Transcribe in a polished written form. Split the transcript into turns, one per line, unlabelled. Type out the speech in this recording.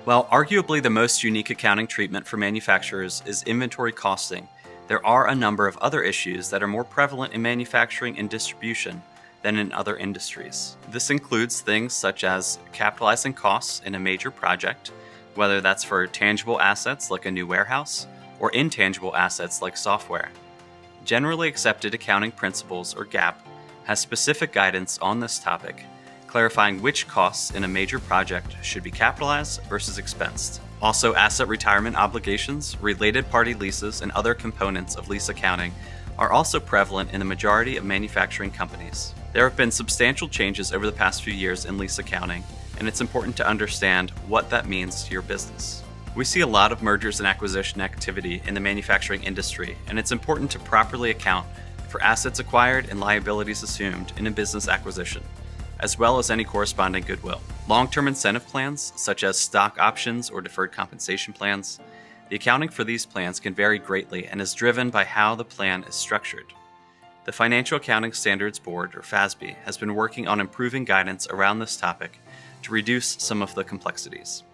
While arguably the most unique accounting treatment for manufacturers is inventory costing, there are a number of other issues that are more prevalent in manufacturing and distribution than in other industries. This includes things such as capitalizing costs in a major project, whether that's for tangible assets like a new warehouse or intangible assets like software. Generally Accepted Accounting Principles, or GAAP, has specific guidance on this topic, clarifying which costs in a major project should be capitalized versus expensed. Also, asset retirement obligations, related party leases, and other components of lease accounting are also prevalent in the majority of manufacturing companies. There have been substantial changes over the past few years in lease accounting, and it's important to understand what that means to your business. We see a lot of mergers and acquisition activity in the manufacturing industry, and it's important to properly account for assets acquired and liabilities assumed in a business acquisition, as well as any corresponding goodwill. Long-term incentive plans, such as stock options or deferred compensation plans, the accounting for these plans can vary greatly and is driven by how the plan is structured. The Financial Accounting Standards Board, or FASB, has been working on improving guidance around this topic to reduce some of the complexities.